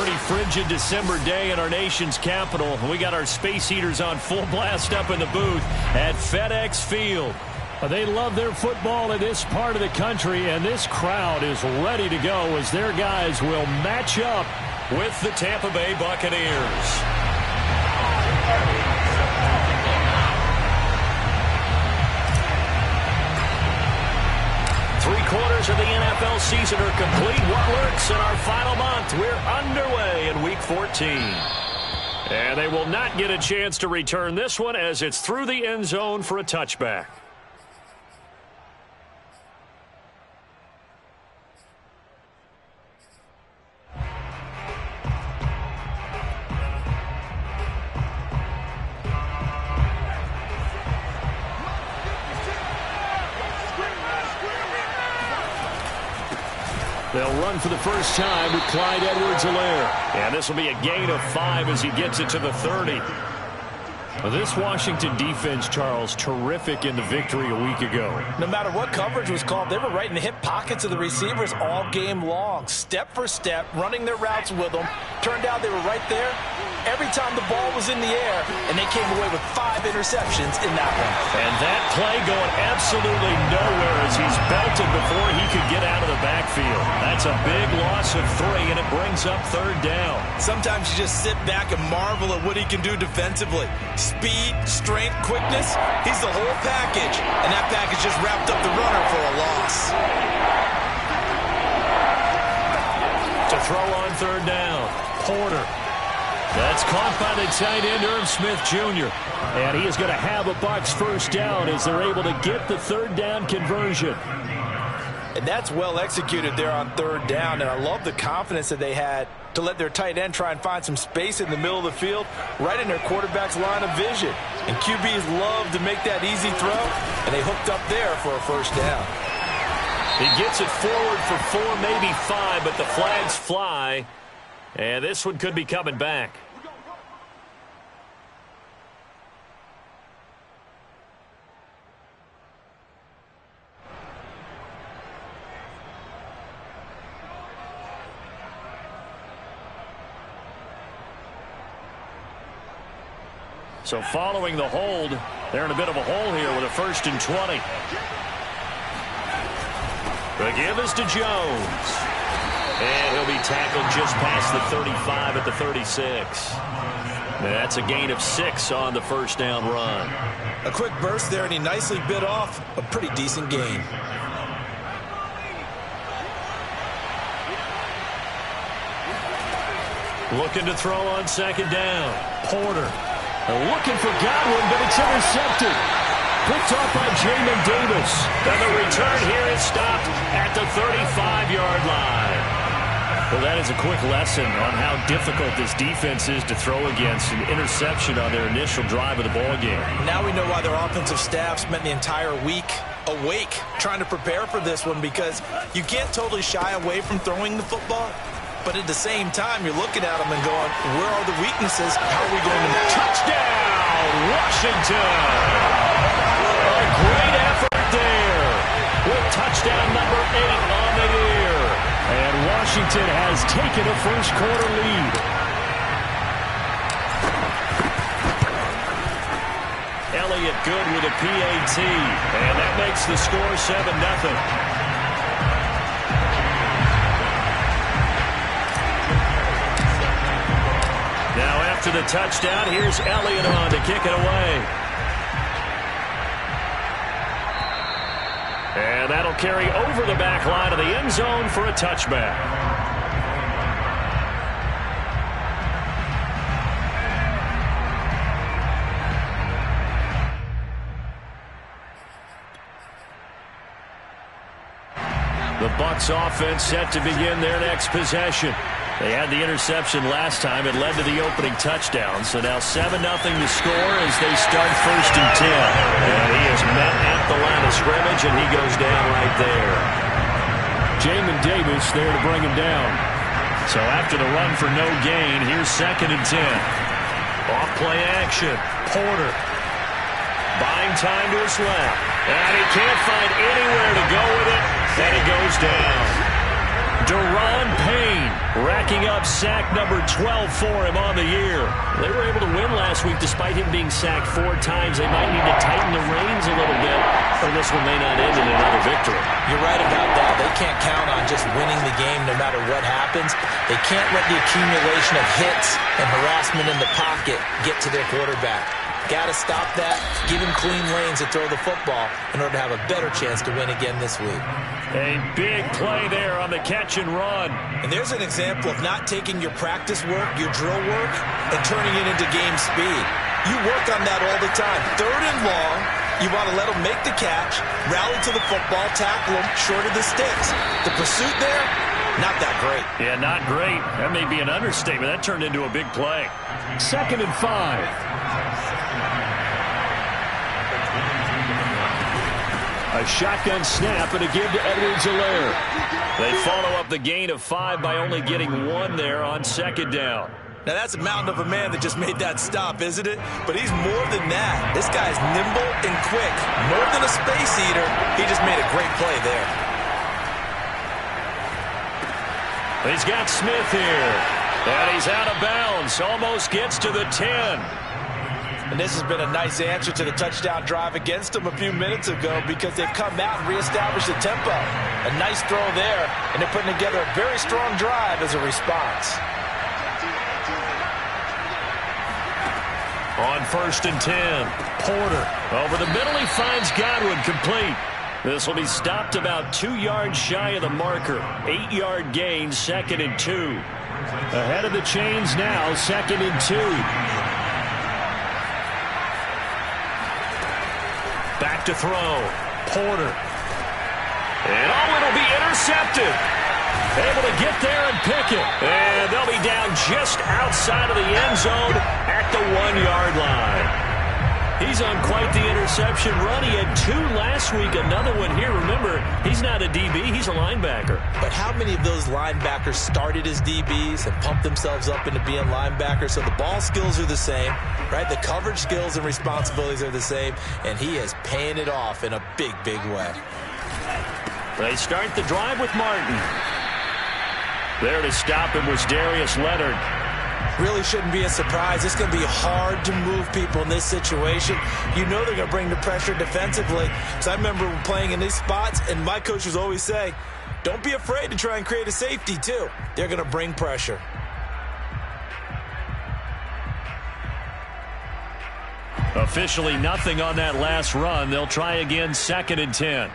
pretty frigid December day in our nation's capital. We got our space heaters on full blast up in the booth at FedEx Field. They love their football in this part of the country, and this crowd is ready to go as their guys will match up with the Tampa Bay Buccaneers. Three-quarters of the NFL season are complete. What works in our final month? We're underway in Week 14. And they will not get a chance to return this one as it's through the end zone for a touchback. They'll run for the first time with Clyde Edwards-Helaire. And this will be a gain of 5 as he gets it to the 30. This Washington defense, Charles, terrific in the victory a week ago. No matter what coverage was called, they were right in the hip pockets of the receivers all game long. Step for step, running their routes with them. Turned out they were right there every time the ball was in the air, and they came away with 5 interceptions in that one. And that play going absolutely nowhere as he's belted before he could get out of the backfield. That's a big loss of 3, and it brings up 3rd down. Sometimes you just sit back and marvel at what he can do defensively. Speed, strength, quickness, he's the whole package. And that package just wrapped up the runner for a loss. To throw on 3rd down, Porter. That's caught by the tight end, Irv Smith Jr. And he is going to have a Bucs first down as they're able to get the 3rd down conversion. And that's well executed there on 3rd down. And I love the confidence that they had to let their tight end try and find some space in the middle of the field, right in their quarterback's line of vision. And QBs love to make that easy throw, and they hooked up there for a first down. He gets it forward for 4, maybe 5, but the flags fly. And this one could be coming back. So following the hold, they're in a bit of a hole here with a 1st and 20. The give is to Jones. And he'll be tackled just past the 35 at the 36. That's a gain of 6 on the first down run. A quick burst there, and he nicely bit off a pretty decent gain. Looking to throw on 2nd down. Porter. Looking for Godwin, but it's intercepted. Picked off by Jamin Davis. And the return here is stopped at the 35-yard line. Well, that is a quick lesson on how difficult this defense is to throw against. An interception on their initial drive of the ball game. Now we know why their offensive staff spent the entire week awake trying to prepare for this one, because you can't totally shy away from throwing the football. But at the same time, you're looking at them and going, where are the weaknesses? How are we going to... Touchdown, Washington! A great effort there with touchdown number 8 on the year. And Washington has taken a first-quarter lead. Elliott good with a PAT, and that makes the score 7-0. Now after the touchdown, here's Elliott on to kick it away. And that'll carry over the back line of the end zone for a touchback. The Bucs offense set to begin their next possession. They had the interception last time. It led to the opening touchdown. So now 7-0 to score as they start 1st and 10. And he is met at the line of scrimmage, and he goes down right there. Jamin Davis there to bring him down. So after the run for no gain, here's 2nd and 10. Off play action. Porter. Buying time to his left. And he can't find anywhere to go with it. And he goes down. Daron Payne racking up sack number 12 for him on the year. They were able to win last week despite him being sacked 4 times. They might need to tighten the reins a little bit, or this one may not end in another victory. You're right about that. They can't count on just winning the game no matter what happens. They can't let the accumulation of hits and harassment in the pocket get to their quarterback. Got to stop that, give him clean lanes to throw the football in order to have a better chance to win again this week. A big play there on the catch and run. And there's an example of not taking your practice work, your drill work, and turning it into game speed. You work on that all the time. 3rd and long, you want to let them make the catch, rally to the football, tackle them short of the sticks. The pursuit there, not that great. Yeah, not great. That may be an understatement. That turned into a big play. 2nd and 5. A shotgun snap and a give to Edwards-Helaire. They follow up the gain of 5 by only getting 1 there on 2nd down. Now that's a mountain of a man that just made that stop, isn't it? But he's more than that. This guy's nimble and quick. More than a space eater. He just made a great play there. He's got Smith here. And he's out of bounds. Almost gets to the 10. And this has been a nice answer to the touchdown drive against them a few minutes ago because they've come out and reestablished the tempo. A nice throw there, and they're putting together a very strong drive as a response. On 1st and 10, Porter. Over the middle, he finds Godwin complete. This will be stopped about 2 yards shy of the marker. 8-yard gain, 2nd and 2. Ahead of the chains now, 2nd and 2. Back to throw. Porter. And it'll be intercepted. Able to get there and pick it. And they'll be down just outside of the end zone at the 1-yard line. He's on quite the interception run. He had 2 last week, another one here. Remember, he's not a DB, he's a linebacker. But how many of those linebackers started as DBs and pumped themselves up into being linebackers? So the ball skills are the same, right? The coverage skills and responsibilities are the same, and he is paying it off in a big, big way. They start the drive with Martin. There to stop him was Darius Leonard. Really shouldn't be a surprise. It's going to be hard to move people in this situation. You know they're going to bring the pressure defensively. So I remember playing in these spots, and my coach was always saying, don't be afraid to try and create a safety, too. They're going to bring pressure. Officially nothing on that last run. They'll try again, 2nd and 10.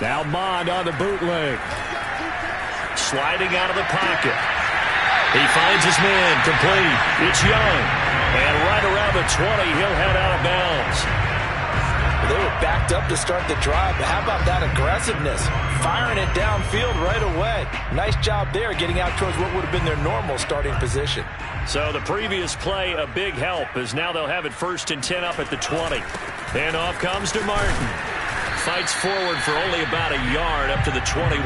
Now Mond on the bootleg. Sliding out of the pocket. He finds his man complete. It's Young. And right around the 20, he'll head out of bounds. They were backed up to start the drive, but how about that aggressiveness? Firing it downfield right away. Nice job there getting out towards what would have been their normal starting position. So the previous play, a big help, as now they'll have it 1st and 10 up at the 20. And off comes to Martin. Fights forward for only about a yard up to the 21.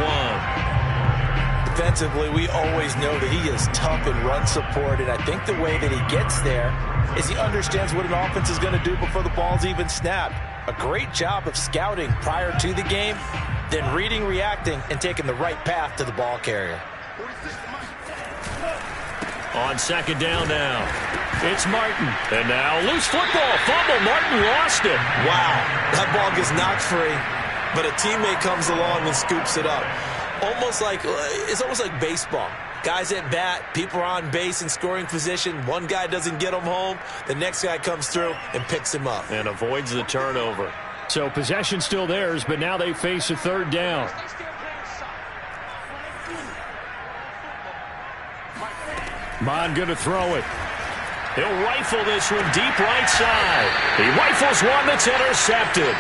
Defensively, we always know that he is tough in run support, and I think the way that he gets there is he understands what an offense is going to do before the ball's even snapped. A great job of scouting prior to the game, then reading, reacting, and taking the right path to the ball carrier. On 2nd down now, it's Martin. And now loose football, fumble, Martin lost it. Wow, that ball gets knocked free, but a teammate comes along and scoops it up. It's almost like baseball. Guys at bat, people are on base in scoring position. One guy doesn't get him home. The next guy comes through and picks him up. And avoids the turnover. So possession still theirs, but now they face a 3rd down. Mond going to throw it. He'll rifle this one deep right side. He rifles one that's intercepted.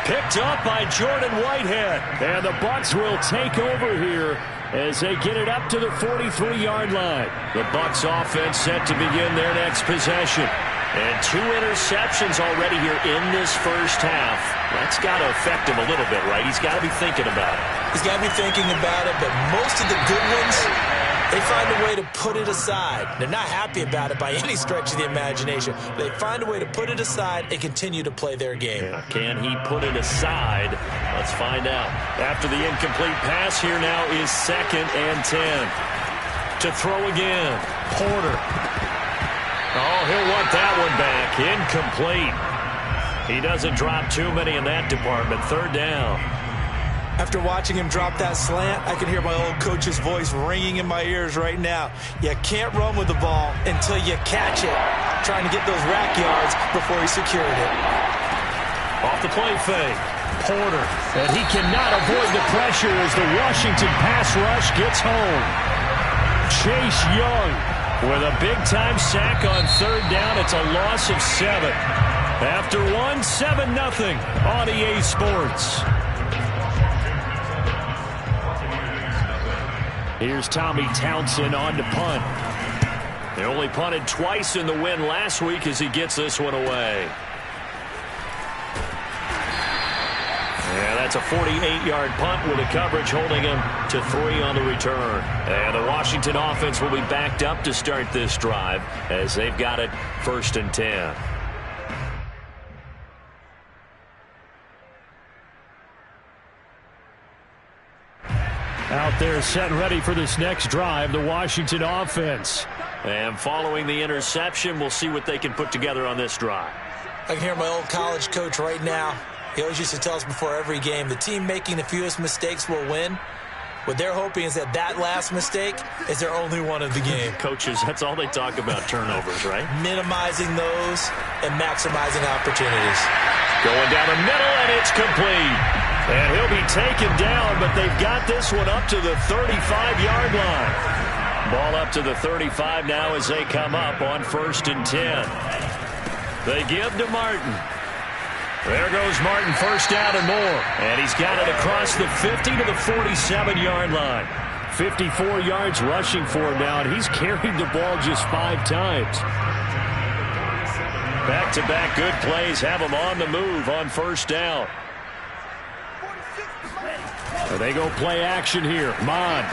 Picked up by Jordan Whitehead. And the Bucs will take over here as they get it up to the 43-yard line. The Bucs offense set to begin their next possession. And 2 interceptions already here in this first half. That's got to affect him a little bit, right? He's got to be thinking about it. He's got to be thinking about it, but most of the good ones They find a way to put it aside. They're not happy about it by any stretch of the imagination. They find a way to put it aside and continue to play their game. Yeah, can he put it aside? Let's find out. After the incomplete pass, here now is 2nd and 10. To throw again, Porter. Oh, he'll want that one back. Incomplete. He doesn't drop too many in that department. 3rd down. After watching him drop that slant, I can hear my old coach's voice ringing in my ears right now. You can't run with the ball until you catch it. Trying to get those rack yards before he secured it. Off the play fake. Porter. And he cannot avoid the pressure as the Washington pass rush gets home. Chase Young with a big-time sack on 3rd down. It's a loss of 7. After 7-0 on EA Sports. Here's Tommy Townsend on to punt. They only punted twice in the win last week as he gets this one away. Yeah, that's a 48-yard punt with the coverage holding him to 3 on the return. And the Washington offense will be backed up to start this drive as they've got it 1st and 10. Out there set and ready for this next drive, the Washington offense. And following the interception, we'll see what they can put together on this drive. I can hear my old college coach right now. He always used to tell us before every game, the team making the fewest mistakes will win. What they're hoping is that last mistake is their only one of the game. Coaches, that's all they talk about, turnovers, right? Minimizing those and maximizing opportunities. Going down the middle, and it's complete. And he'll be taken down, but they've got this one up to the 35-yard line. Ball up to the 35 now as they come up on 1st and 10. They give to Martin. There goes Martin, 1st down and more. And he's got it across the 50 to the 47-yard line. 54 yards rushing for him now, and he's carried the ball just 5 times. Back-to-back good plays have him on the move on 1st down. They go play action here. Mond.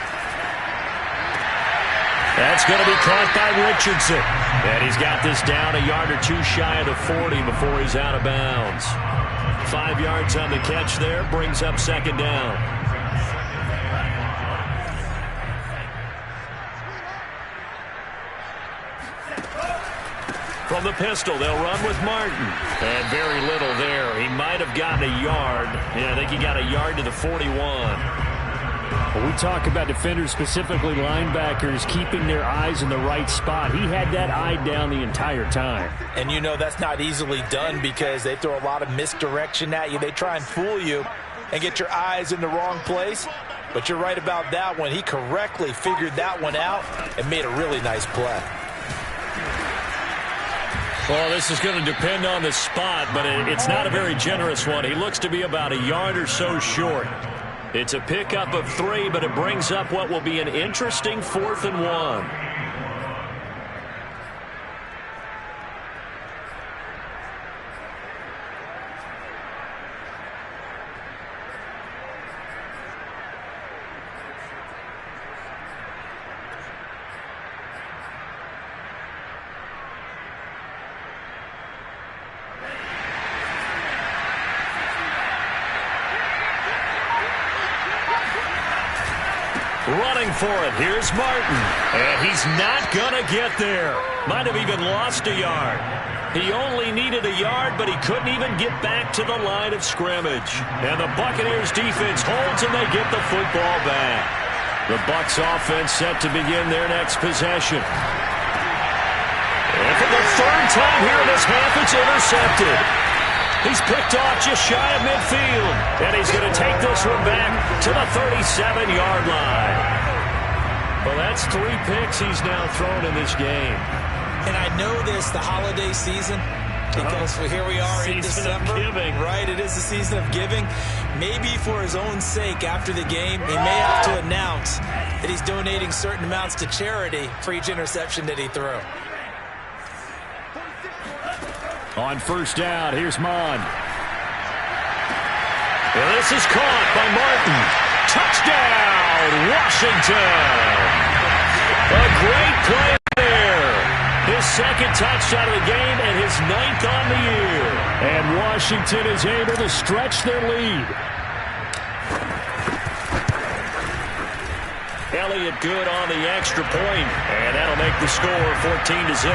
That's going to be caught by Richardson. And he's got this down a yard or 2 shy of the 40 before he's out of bounds. 5 yards on the catch there. Brings up 2nd down. From the pistol, they'll run with Martin. And very little there. He might have gotten a yard. Yeah, I think he got a yard to the 41. When we talk about defenders, specifically linebackers, keeping their eyes in the right spot. He had that eye down the entire time. And you know that's not easily done because they throw a lot of misdirection at you. They try and fool you and get your eyes in the wrong place. But you're right about that one. He correctly figured that one out and made a really nice play. Well, this is going to depend on the spot, but it's not a very generous one. He looks to be about a yard or so short. It's a pickup of 3, but it brings up what will be an interesting 4th and 1. Running for it. Here's Martin. And he's not going to get there. Might have even lost a yard. He only needed a yard, but he couldn't even get back to the line of scrimmage. And the Buccaneers defense holds, and they get the football back. The Bucs offense set to begin their next possession. And for the 3rd time here in this half, it's intercepted. He's picked off just shy of midfield. And he's going to take this one back to the 37-yard line. Well, that's 3 picks he's now thrown in this game. And I know this, the holiday season, because here we are in December. Right, it is the season of giving. Maybe for his own sake after the game, he may have to announce that he's donating certain amounts to charity for each interception that he threw. On 1st down, here's Mond. And this is caught by Martin. Touchdown, Washington! A great play there. His second touchdown of the game and his 9th on the year. And Washington is able to stretch their lead. Elliott good on the extra point, and that'll make the score 14-0.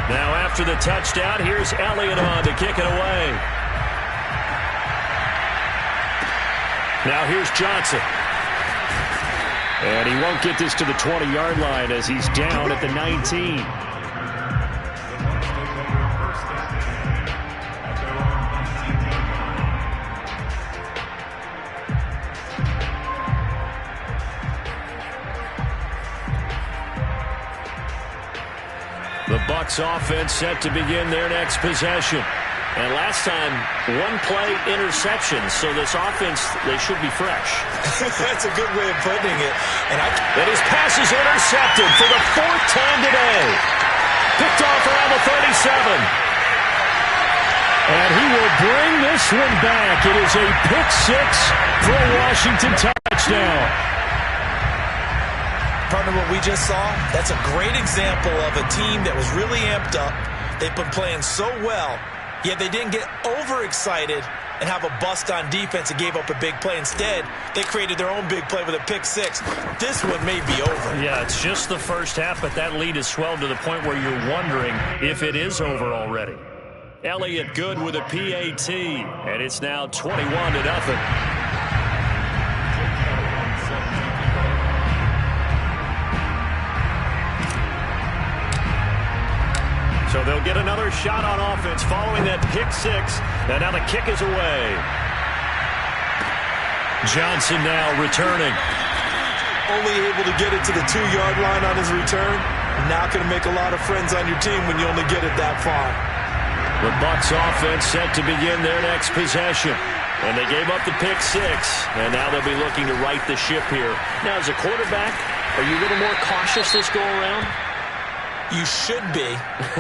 Now after the touchdown, here's Elliott on to kick it away. Now here's Johnson. And he won't get this to the 20-yard line as he's down at the 19. The Bucs offense set to begin their next possession. And last time, one-play interception, so this offense, they should be fresh. That's a good way of putting it. And his pass is intercepted for the 4th time today. Picked off around the 37. And he will bring this one back. It is a pick six for a Washington touchdown. Partner, what we just saw, that's a great example of a team that was really amped up. They've been playing so well. Yet they didn't get overexcited and have a bust on defense and gave up a big play. Instead, they created their own big play with a pick six. This one may be over. Yeah, it's just the first half, but that lead has swelled to the point where you're wondering if it is over already. Elliott good with a PAT, and it's now 21-0. So they'll get another shot on offense following that pick six. And now the kick is away. Johnson now returning. Only able to get it to the 2-yard line on his return. Not going to make a lot of friends on your team when you only get it that far. The Bucs offense set to begin their next possession. And they gave up the pick six. And now they'll be looking to right the ship here. Now, as a quarterback, are you a little more cautious this go around? You should be,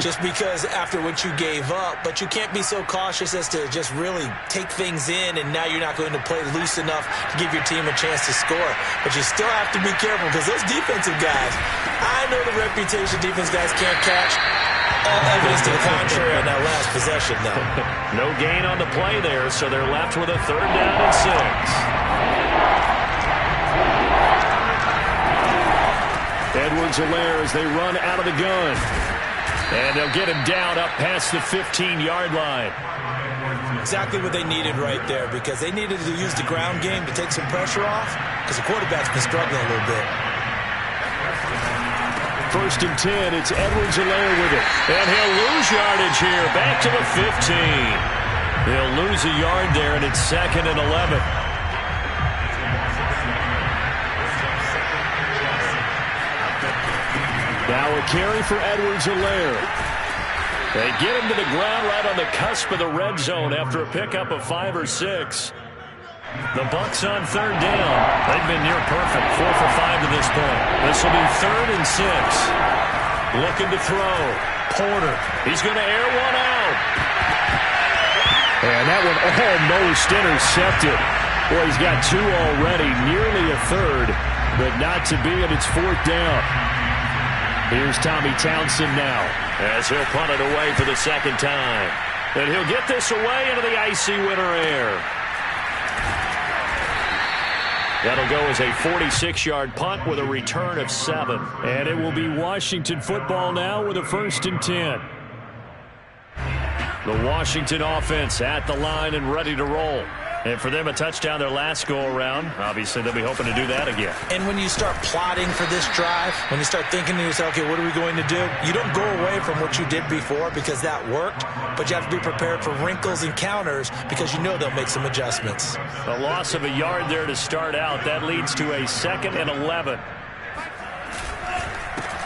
just because after what you gave up, but you can't be so cautious as to just really take things in, and now you're not going to play loose enough to give your team a chance to score. But you still have to be careful because those defensive guys, I know the reputation defense guys can't catch. All evidence to the contrary on that last possession, though. No gain on the play there, so they're left with a 3rd down and 6. Edwards-Helaire as they run out of the gun. And they'll get him down up past the 15-yard line. Exactly what they needed right there, because they needed to use the ground game to take some pressure off, because the quarterback's been struggling a little bit. 1st and 10, it's Edwards-Helaire with it. And he'll lose yardage here, back to the 15. They'll lose a yard there, and it's 2nd and 11. Now a carry for Edwards-Helaire. They get him to the ground right on the cusp of the red zone after a pickup of 5 or 6. The Bucs on 3rd down. They've been near perfect, 4 for 5 to this point. This will be 3rd and 6. Looking to throw. Porter. He's going to air one out. And that one almost intercepted. Boy, he's got 2 already, nearly a 3rd, but not to be, and it's 4th down. Here's Tommy Townsend now as he'll punt it away for the 2nd time. And he'll get this away into the icy winter air. That'll go as a 46-yard punt with a return of 7. And it will be Washington football now with a 1st and 10. The Washington offense at the line and ready to roll. And for them, a touchdown their last go-around. Obviously, they'll be hoping to do that again. And when you start plotting for this drive, when you start thinking to yourself, okay, what are we going to do? You don't go away from what you did before because that worked, but you have to be prepared for wrinkles and counters because you know they'll make some adjustments. A loss of a yard there to start out. That leads to a 2nd and 11.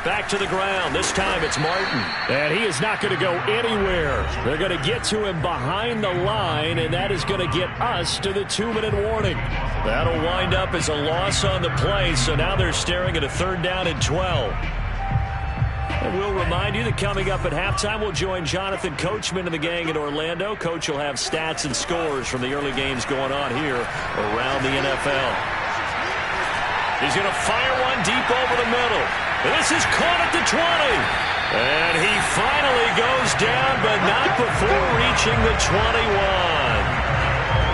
Back to the ground. This time it's Martin. And he is not going to go anywhere. They're going to get to him behind the line, and that is going to get us to the 2-minute warning. That'll wind up as a loss on the play, so now they're staring at a 3rd down and 12. And we'll remind you that coming up at halftime, we'll join Jonathan Coachman and the gang in Orlando. Coach will have stats and scores from the early games going on here around the NFL. He's going to fire one deep over the middle. This is caught at the 20. And he finally goes down, but not before reaching the 21.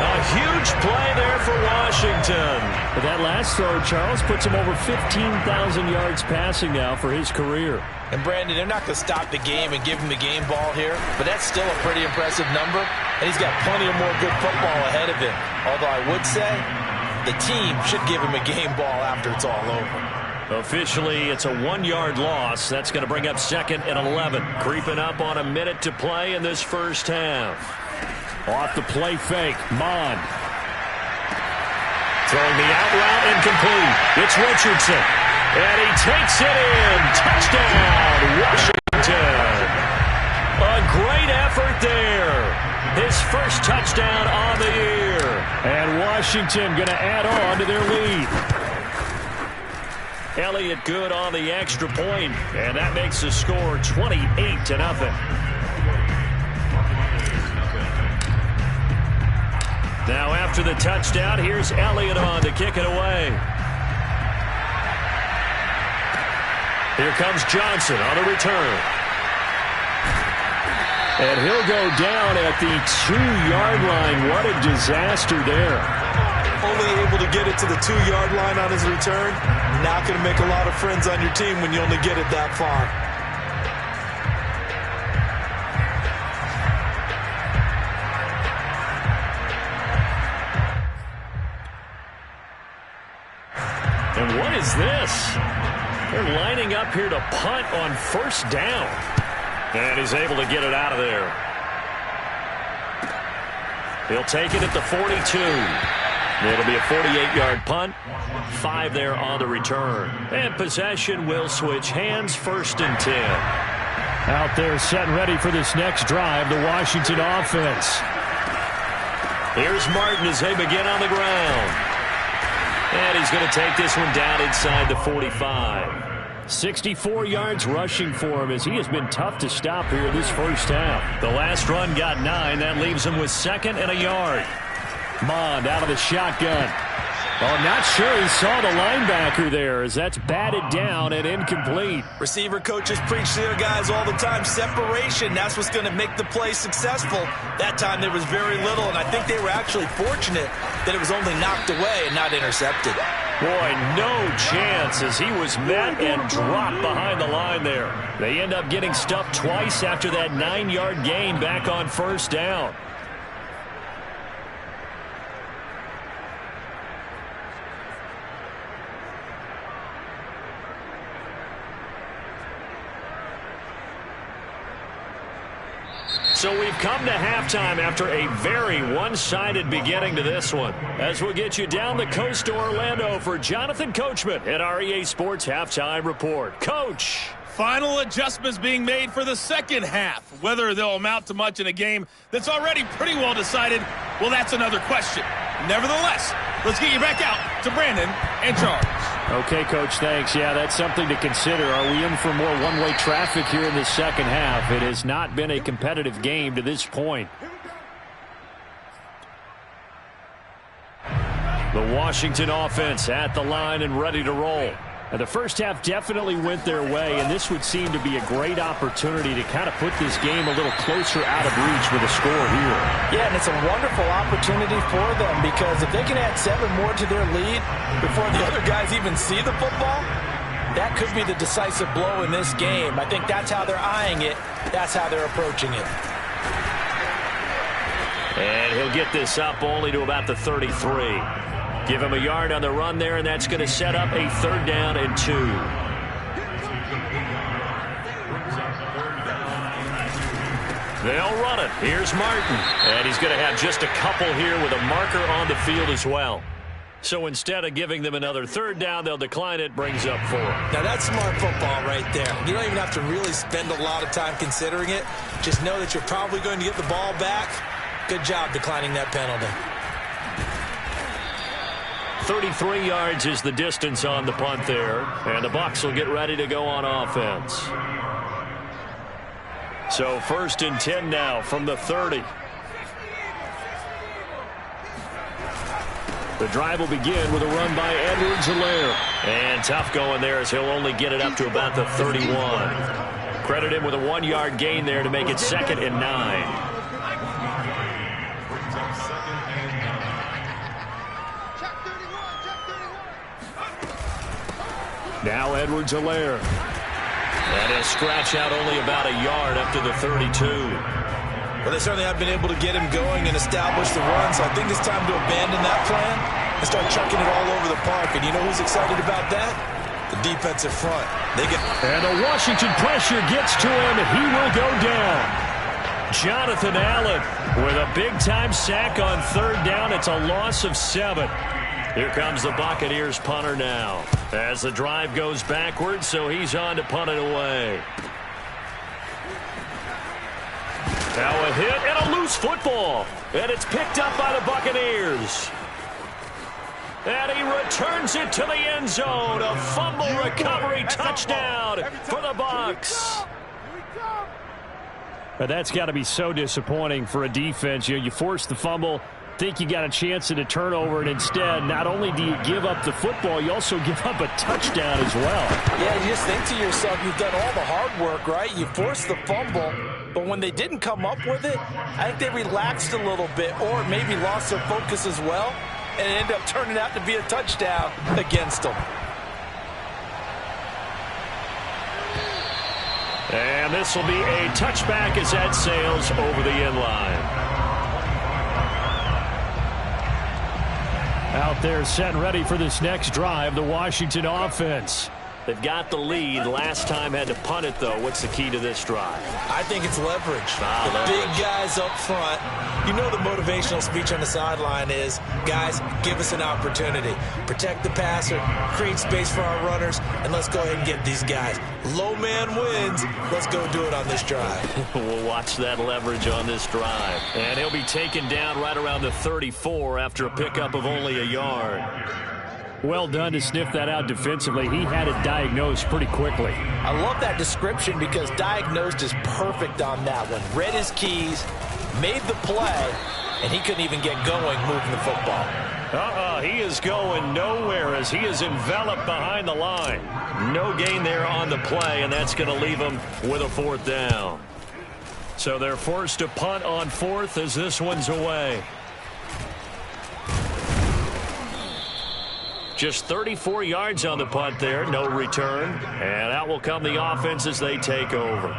A huge play there for Washington. But that last throw, Charles, puts him over 15,000 yards passing now for his career. And Brandon, they're not going to stop the game and give him the game ball here, but that's still a pretty impressive number, and he's got plenty of more good football ahead of him. Although I would say the team should give him a game ball after it's all over. Officially, it's a 1-yard loss. That's going to bring up 2nd and 11. Creeping up on a minute to play in this first half. Off the play fake, Mond. Throwing the out route incomplete. It's Richardson. And he takes it in. Touchdown, Washington. A great effort there. His first touchdown on the year. And Washington going to add on to their lead. Elliott good on the extra point, and that makes the score 28-0. Now after the touchdown, here's Elliott on to kick it away. Here comes Johnson on the return. And he'll go down at the 2-yard line. What a disaster there. Only able to get it to the 2-yard line on his return. Not going to make a lot of friends on your team when you only get it that far. And what is this? They're lining up here to punt on 1st down. And he's able to get it out of there. He'll take it at the 42. It'll be a 48-yard punt. 5 there on the return. And possession will switch hands. 1st and 10. Out there set and ready for this next drive, the Washington offense. Here's Martin as they begin on the ground. And he's going to take this one down inside the 45. 64 yards rushing for him as he has been tough to stop here this first half. The last run got 9. That leaves him with 2nd and a yard. Mond out of the shotgun. Oh, not sure he saw the linebacker there as that's batted down and incomplete. Receiver coaches preach to their guys all the time. Separation, that's what's going to make the play successful. That time there was very little, and I think they were actually fortunate that it was only knocked away and not intercepted. Boy, no chance as he was met and dropped behind the line there. They end up getting stuffed twice after that 9-yard gain back on 1st down. So we've come to halftime after a very one-sided beginning to this one. As we'll get you down the coast to Orlando for Jonathan Coachman at our EA Sports Halftime Report. Coach. Final adjustments being made for the second half. Whether they'll amount to much in a game that's already pretty well decided, well, that's another question. Nevertheless, let's get you back out to Brandon and Charles. Okay, Coach, thanks. Yeah, that's something to consider. Are we in for more one-way traffic here in the second half? It has not been a competitive game to this point. The Washington offense at the line and ready to roll. And the first half definitely went their way, and this would seem to be a great opportunity to kind of put this game a little closer out of reach with a score here. Yeah, and it's a wonderful opportunity for them because if they can add 7 more to their lead before the other guys even see the football, that could be the decisive blow in this game. I think that's how they're eyeing it. That's how they're approaching it. And he'll get this up only to about the 33. Give him a yard on the run there, and that's going to set up a 3rd down and 2. They'll run it. Here's Martin. And he's going to have just a couple here with a marker on the field as well. So instead of giving them another third down, they'll decline it, brings up 4. Now that's smart football right there. You don't even have to really spend a lot of time considering it. Just know that you're probably going to get the ball back. Good job declining that penalty. 33 yards is the distance on the punt there. And the Bucs will get ready to go on offense. So 1st and 10 now from the 30. The drive will begin with a run by Edwards-Helaire. And tough going there as he'll only get it up to about the 31. Credit him with a 1-yard gain there to make it 2nd and 9. Now Edwards-Helaire. And he'll scratch out only about a yard up to the 32. Well, they certainly have been able to get him going and establish the run, so I think it's time to abandon that plan and start chucking it all over the park. And you know who's excited about that? The defensive front. And the Washington pressure gets to him, and he will go down. Jonathan Allen with a big-time sack on 3rd down. It's a loss of 7. Here comes the Buccaneers punter now as the drive goes backwards, so he's on to punt it away. Now a hit and a loose football, and it's picked up by the Buccaneers. And he returns it to the end zone. A fumble recovery touchdown for the Bucs. But that's got to be so disappointing for a defense. You force the fumble, think you got a chance at a turnover, and instead, not only do you give up the football, you also give up a touchdown as well. Yeah, you just think to yourself, you've done all the hard work, right? You forced the fumble, but when they didn't come up with it, I think they relaxed a little bit or maybe lost their focus as well, and it ended up turning out to be a touchdown against them. And this will be a touchback as that sails over the end line. Out there set and ready for this next drive, the Washington offense. They've got the lead. Last time had to punt it, though. What's the key to this drive? I think it's leverage. The big guys up front. You know the motivational speech on the sideline is, guys, give us an opportunity. Protect the passer, create space for our runners, and let's go ahead and get these guys. Low man wins. Let's go do it on this drive. We'll watch that leverage on this drive. And he'll be taken down right around the 34 after a pickup of only a yard. Well done to sniff that out defensively. He had it diagnosed pretty quickly. I love that description because diagnosed is perfect on that one. Read his keys, made the play, and he couldn't even get going moving the football. He is going nowhere as he is enveloped behind the line. No gain there on the play, and that's going to leave him with a 4th down. So they're forced to punt on 4th as this one's away. Just 34 yards on the punt there, no return. And out will come the offense as they take over.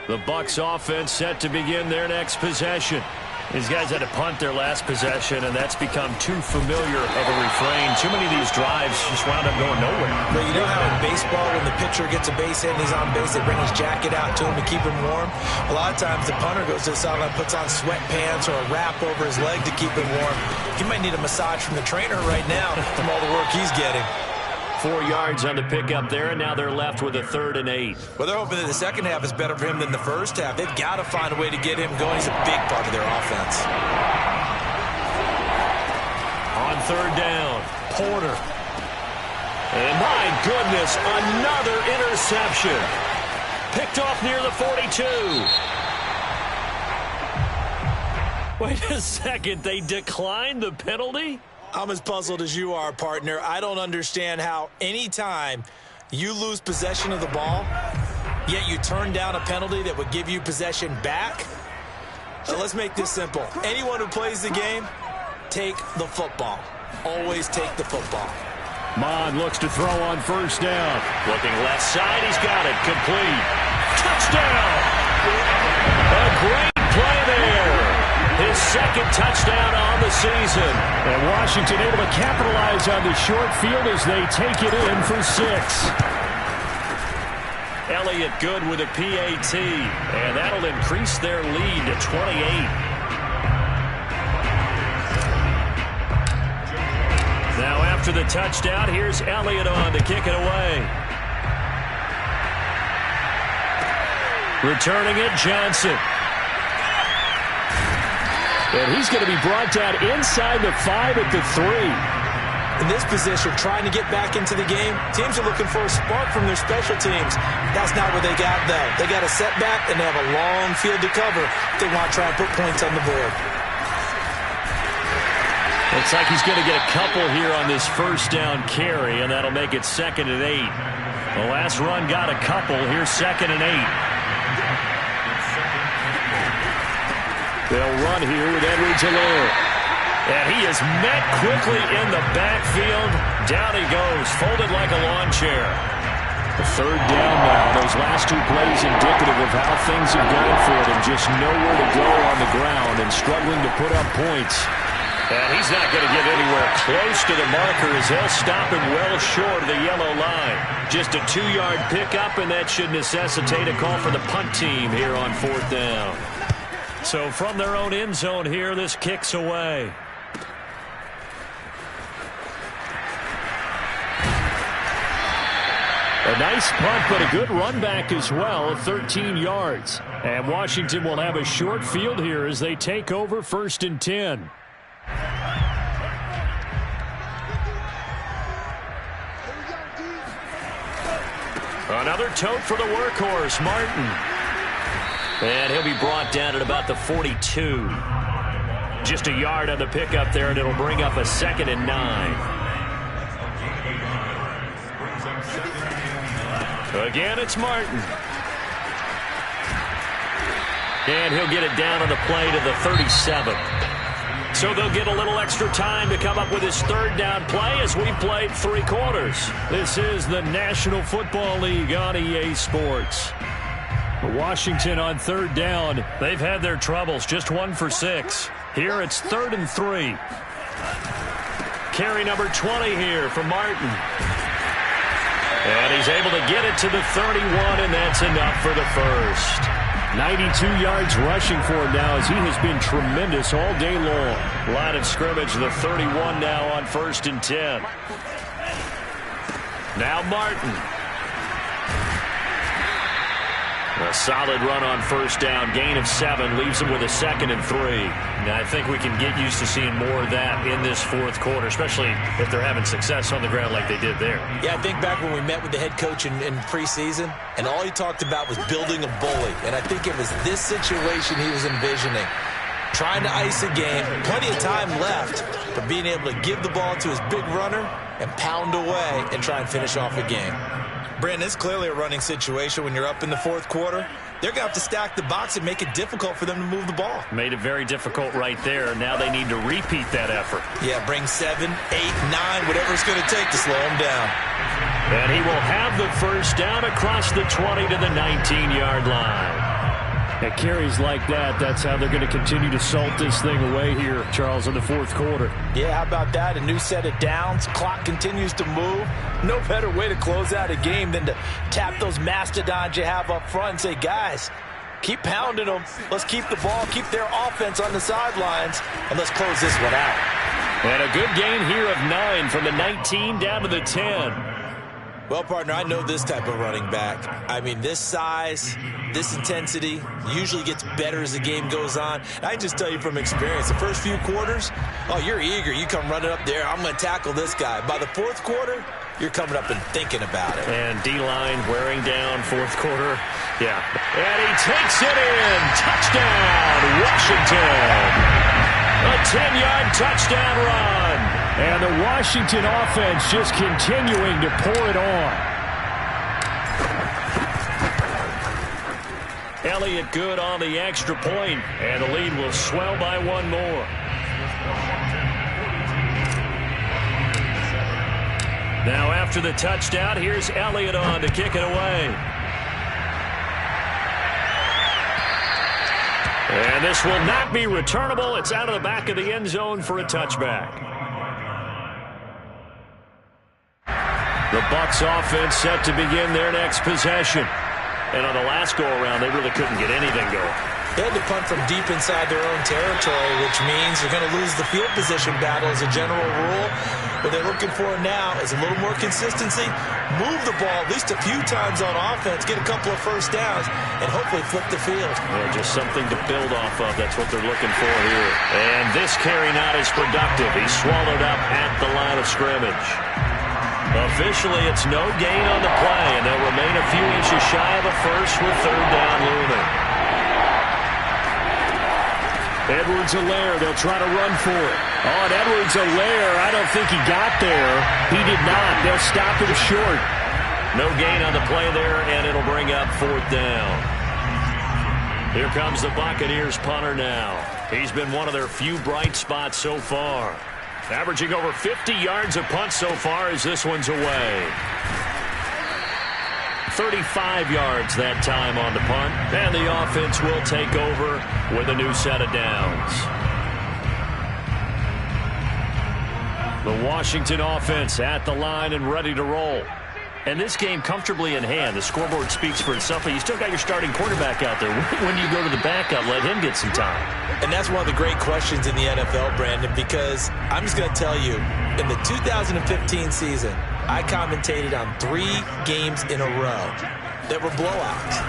The Bucs offense set to begin their next possession. These guys had to punt their last possession, and that's become too familiar of a refrain. Too many of these drives just wound up going nowhere. But you know how in baseball, when the pitcher gets a base hit and he's on base, they bring his jacket out to him to keep him warm? A lot of times the punter goes to the sideline, puts on sweatpants or a wrap over his leg to keep him warm. He might need a massage from the trainer right now from all the work he's getting. 4 yards on the pickup there, and now they're left with a 3rd and 8. Well, they're hoping that the second half is better for him than the first half. They've got to find a way to get him going. He's a big part of their offense. On 3rd down, Porter. And my goodness, another interception. Picked off near the 42. Wait a second, they declined the penalty? I'm as puzzled as you are, partner. I don't understand how anytime you lose possession of the ball, yet you turn down a penalty that would give you possession back. So let's make this simple. Anyone who plays the game, take the football. Always take the football. Mond looks to throw on 1st down. Looking left side, he's got it. Complete. Touchdown! A great play there. His 2nd touchdown on the season. And Washington able to capitalize on the short field as they take it in for 6. Elliott good with a PAT, and that'll increase their lead to 28. Now after the touchdown, here's Elliott on to kick it away. Returning it, Johnson. And he's going to be brought down inside the 5 at the 3. In this position, trying to get back into the game, teams are looking for a spark from their special teams. That's not what they got, though. They got a setback, and they have a long field to cover if they want to try and put points on the board. Looks like he's going to get a couple here on this first down carry, and that'll make it 2nd and 8. The last run got a couple. Here's 2nd and 8. They'll run here with Edwards-Helaire. And he is met quickly in the backfield. Down he goes, folded like a lawn chair. The 3rd down now. Those last 2 plays indicative of how things have gone for them. Just nowhere to go on the ground and struggling to put up points. And he's not going to get anywhere close to the marker as he'll stop him well short of the yellow line. Just a 2-yard pickup, and that should necessitate a call for the punt team here on 4th down. So from their own end zone here, this kicks away. A nice punt, but a good run back as well, 13 yards. And Washington will have a short field here as they take over 1st and 10. Another tote for the workhorse, Martin. And he'll be brought down at about the 42. Just a yard on the pickup there, and it'll bring up a 2nd and 9. Again, it's Martin. And he'll get it down on the play to the 37. So they'll get a little extra time to come up with his 3rd down play as we played 3 quarters. This is the National Football League on EA Sports. Washington on 3rd down. They've had their troubles, just 1 for 6. Here it's 3rd and 3. Carry number 20 here for Martin. And he's able to get it to the 31, and that's enough for the first. 92 yards rushing for him now as he has been tremendous all day long. Line of scrimmage, the 31 now on 1st and 10. Now Martin. A solid run on 1st down. Gain of 7 leaves him with a 2nd and 3. Now, I think we can get used to seeing more of that in this 4th quarter, especially if they're having success on the ground like they did there. Yeah, I think back when we met with the head coach in preseason, and all he talked about was building a bully. And I think it was this situation he was envisioning. Trying to ice a game, plenty of time left, but being able to give the ball to his big runner and pound away and try and finish off a game. Brandon, it's clearly a running situation when you're up in the 4th quarter. They're going to have to stack the box and make it difficult for them to move the ball. Made it very difficult right there. Now they need to repeat that effort. Yeah, bring 7, 8, 9, whatever it's going to take to slow him down. And he will have the first down across the 20 to the 19-yard line. At carries like that, that's how they're going to continue to salt this thing away here, Charles, in the 4th quarter. Yeah, how about that? A new set of downs. Clock continues to move. No better way to close out a game than to tap those mastodons you have up front and say, guys, keep pounding them. Let's keep the ball, keep their offense on the sidelines, and let's close this one out. And a good gain here of 9 from the 19 down to the 10. Well, partner, I know this type of running back. I mean, this size, this intensity usually gets better as the game goes on. I just tell you from experience, the first few quarters, oh, you're eager. You come running up there. I'm going to tackle this guy. By the 4th quarter, you're coming up and thinking about it. And D-line wearing down 4th quarter. Yeah. And he takes it in. Touchdown, Washington. A 10-yard touchdown run. And the Washington offense just continuing to pour it on. Elliott good on the extra point, and the lead will swell by 1 more. Now after the touchdown, here's Elliott on to kick it away. And this will not be returnable. It's out of the back of the end zone for a touchback. The Bucs offense set to begin their next possession. And on the last go-around, they really couldn't get anything going. They had to punt from deep inside their own territory, which means you're going to lose the field position battle as a general rule. What they're looking for now is a little more consistency, move the ball at least a few times on offense, get a couple of first downs, and hopefully flip the field. Yeah, just something to build off of. That's what they're looking for here. And this carry not as productive. He's swallowed up at the line of scrimmage. Officially, it's no gain on the play, and they'll remain a few inches shy of a first with third down looming. Edwards-Helaire, they'll try to run for it. Oh, and Edwards-Helaire, I don't think he got there. He did not. They'll stop him short. No gain on the play there, and it'll bring up fourth down. Here comes the Buccaneers punter now. He's been one of their few bright spots so far. Averaging over 50 yards a punt so far as this one's away. 35 yards that time on the punt. And the offense will take over with a new set of downs. The Washington offense at the line and ready to roll. And this game comfortably in hand. The scoreboard speaks for itself, but you still got your starting quarterback out there. When do you go to the backup, let him get some time? And that's one of the great questions in the NFL, Brandon, because I'm just going to tell you, in the 2015 season, I commentated on 3 games in a row that were blowouts.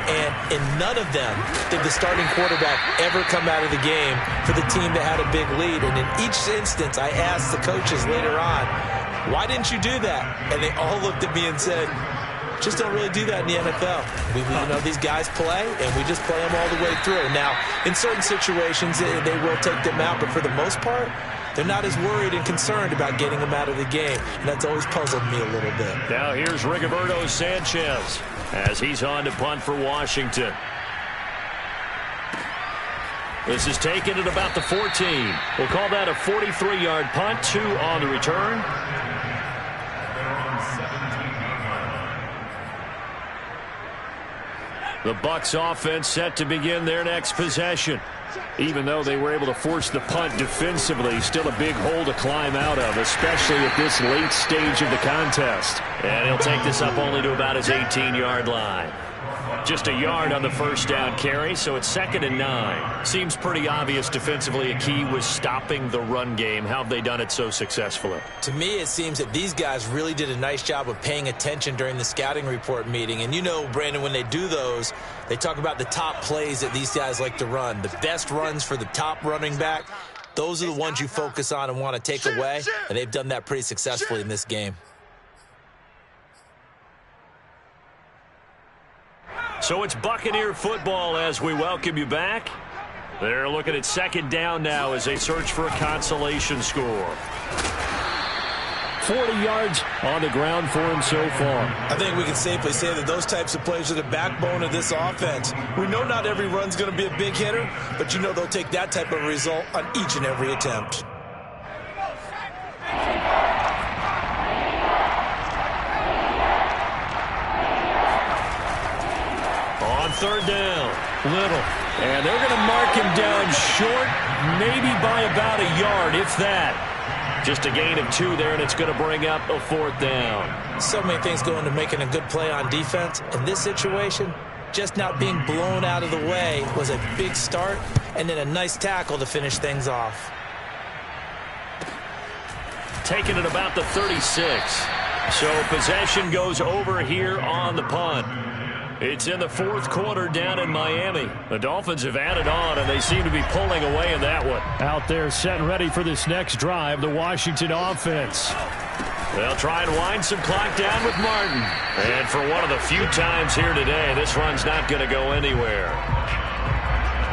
And in none of them did the starting quarterback ever come out of the game for the team that had a big lead. And in each instance, I asked the coaches later on, why didn't you do that? And they all looked at me and said, just don't really do that in the NFL. We know these guys play, and we just play them all the way through. Now, in certain situations, they will take them out, but for the most part, they're not as worried and concerned about getting them out of the game, and that's always puzzled me a little bit. Now here's Rigoberto Sanchez as he's on to punt for Washington. This is taken at about the 14. We'll call that a 43-yard punt, 2 on the return. The Bucs offense set to begin their next possession. Even though they were able to force the punt defensively, still a big hole to climb out of, especially at this late stage of the contest. And he'll take this up only to about his 18-yard line. Just a yard on the first down carry, so it's 2nd and 9. Seems pretty obvious defensively a key was stopping the run game. How have they done it so successfully? To me, it seems that these guys really did a nice job of paying attention during the scouting report meeting. And you know, Brandon, when they do those, they talk about the top plays that these guys like to run. The best runs for the top running back, those are the ones you focus on and want to take away. And they've done that pretty successfully in this game. So it's Buccaneer football as we welcome you back. They're looking at 2nd down now as they search for a consolation score. 40 yards on the ground for him so far. I think we can safely say that those types of plays are the backbone of this offense. We know not every run's going to be a big hitter, but you know they'll take that type of result on each and every attempt. On 3rd down, Little. and they're going to mark him down short, maybe by about a yard, if that. Just a gain of 2 there, and it's going to bring up a 4th down. So many things go into making a good play on defense. In this situation, just not being blown out of the way was a big start, and then a nice tackle to finish things off. Taken at about the 36. So possession goes over here on the punt. It's in the 4th quarter down in Miami. The Dolphins have added on, and they seem to be pulling away in that one. Out there set and ready for this next drive, the Washington offense. They'll try and wind some clock down with Martin. And for one of the few times here today, this run's not going to go anywhere.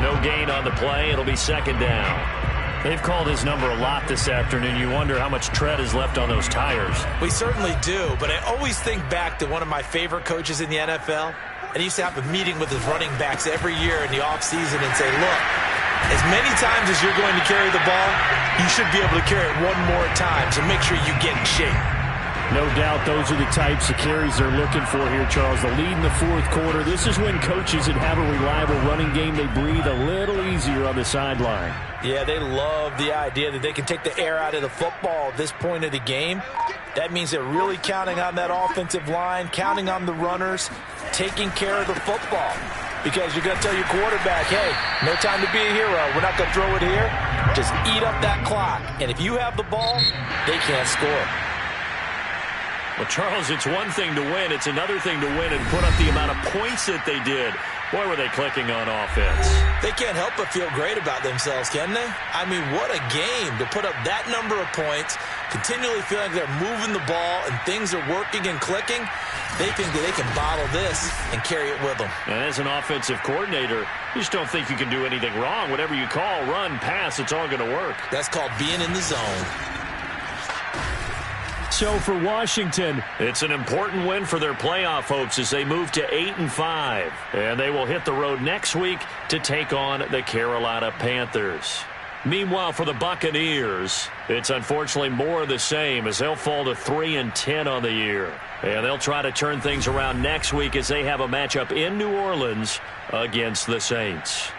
No gain on the play. It'll be 2nd down. They've called his number a lot this afternoon. You wonder how much tread is left on those tires. We certainly do, but I always think back to one of my favorite coaches in the NFL. And he used to have a meeting with his running backs every year in the offseason and say, look, as many times as you're going to carry the ball, you should be able to carry it one more time, so make sure you get in shape. No doubt those are the types of carries they're looking for here, Charles. The lead in the 4th quarter. This is when coaches that have a reliable running game, they breathe a little easier on the sideline. Yeah, they love the idea that they can take the air out of the football at this point of the game. That means they're really counting on that offensive line, counting on the runners, taking care of the football. Because you're going to tell your quarterback, hey, no time to be a hero. We're not going to throw it here. Just eat up that clock. And if you have the ball, they can't score. Well, Charles, it's one thing to win. It's another thing to win and put up the amount of points that they did. Boy, were they clicking on offense. They can't help but feel great about themselves, can they? I mean, what a game to put up that number of points, continually feeling they're moving the ball and things are working and clicking. They think that they can bottle this and carry it with them. And as an offensive coordinator, you just don't think you can do anything wrong. Whatever you call, run, pass, it's all going to work. That's called being in the zone. So for Washington, it's an important win for their playoff hopes as they move to 8-5. And they will hit the road next week to take on the Carolina Panthers. Meanwhile, for the Buccaneers, it's unfortunately more of the same as they'll fall to 3-10 on the year. And they'll try to turn things around next week as they have a matchup in New Orleans against the Saints.